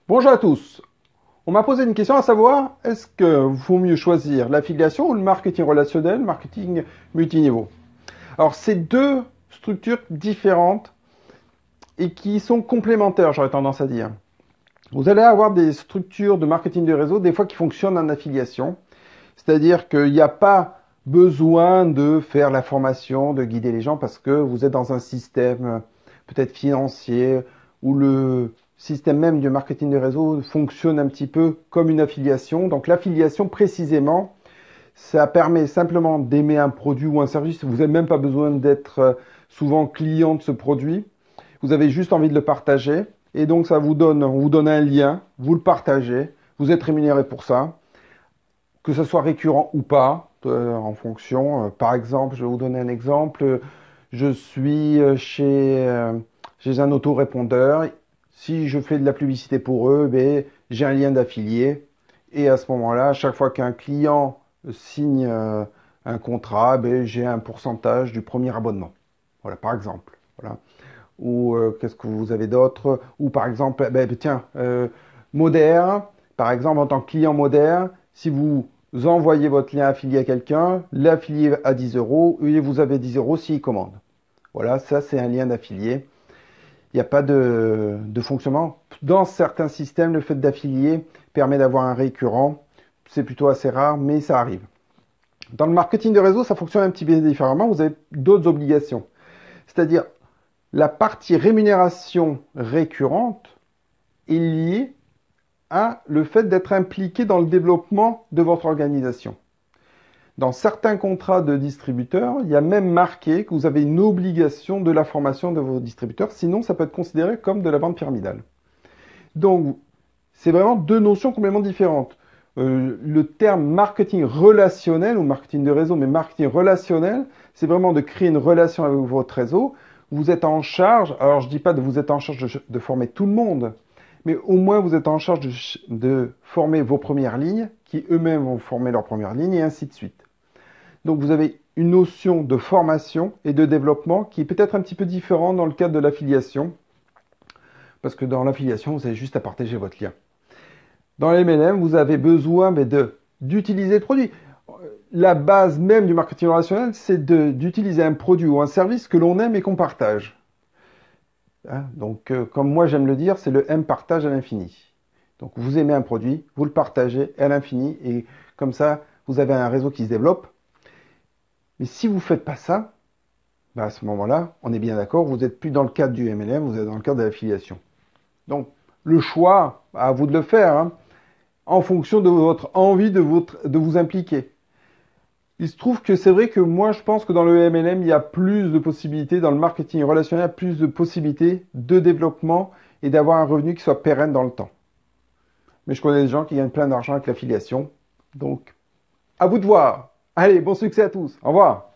Bonjour à tous. On m'a posé une question à savoir, est-ce que vaut mieux choisir l'affiliation ou le marketing relationnel, marketing multiniveau? Alors, c'est deux structures différentes et qui sont complémentaires, j'aurais tendance à dire. Vous allez avoir des structures de marketing de réseau, des fois qui fonctionnent en affiliation. C'est-à-dire qu'il n'y a pas besoin de faire la formation, de guider les gens parce que vous êtes dans un système peut-être financier où le système même du marketing de réseau fonctionne un petit peu comme une affiliation. Donc l'affiliation précisément, ça permet simplement d'aimer un produit ou un service. Vous n'avez même pas besoin d'être souvent client de ce produit. Vous avez juste envie de le partager. Et donc ça vous donne, on vous donne un lien, vous le partagez, vous êtes rémunéré pour ça, que ce soit récurrent ou pas, en fonction. Par exemple, je vais vous donner un exemple. Je suis chez un autorépondeur. Si je fais de la publicité pour eux, ben, j'ai un lien d'affilié. Et à ce moment-là, à chaque fois qu'un client signe un contrat, ben, j'ai un pourcentage du premier abonnement. Voilà, par exemple. Voilà. Ou qu'est-ce que vous avez d'autre? Ou par exemple, ben, tiens, Modère, par exemple, en tant que client Modère, si vous envoyez votre lien affilié à quelqu'un, l'affilié à 10 euros, et vous avez 10 euros s'il commande. Voilà, ça c'est un lien d'affilié. Il n'y a pas de fonctionnement. Dans certains systèmes, le fait d'affilier permet d'avoir un récurrent. C'est plutôt assez rare, mais ça arrive. Dans le marketing de réseau, ça fonctionne un petit peu différemment. Vous avez d'autres obligations. C'est-à-dire, la partie rémunération récurrente est liée à le fait d'être impliqué dans le développement de votre organisation. Dans certains contrats de distributeurs, il y a même marqué que vous avez une obligation de la formation de vos distributeurs, sinon ça peut être considéré comme de la vente pyramidale. Donc, c'est vraiment deux notions complètement différentes. Le terme marketing relationnel, ou marketing de réseau, mais marketing relationnel, c'est vraiment de créer une relation avec votre réseau. Vous êtes en charge, alors je ne dis pas que vous êtes en charge de former tout le monde, mais au moins vous êtes en charge de former vos premières lignes, qui eux-mêmes vont former leurs premières lignes, et ainsi de suite. Donc vous avez une notion de formation et de développement qui est peut-être un petit peu différente dans le cadre de l'affiliation, parce que dans l'affiliation, vous avez juste à partager votre lien. Dans les MLM, vous avez besoin d'utiliser le produit. La base même du marketing relationnel, c'est d'utiliser un produit ou un service que l'on aime et qu'on partage. Hein, donc, comme moi j'aime le dire, c'est le M partage à l'infini. Donc, vous aimez un produit, vous le partagez à l'infini, et comme ça, vous avez un réseau qui se développe. Mais si vous ne faites pas ça, bah à ce moment-là, on est bien d'accord, vous n'êtes plus dans le cadre du MLM, vous êtes dans le cadre de l'affiliation. Donc, le choix, à vous de le faire, hein, en fonction de votre envie de vous impliquer. Il se trouve que c'est vrai que moi, je pense que dans le MLM, il y a plus de possibilités, dans le marketing relationnel, plus de possibilités de développement et d'avoir un revenu qui soit pérenne dans le temps. Mais je connais des gens qui gagnent plein d'argent avec l'affiliation. Donc, à vous de voir. Allez, bon succès à tous. Au revoir.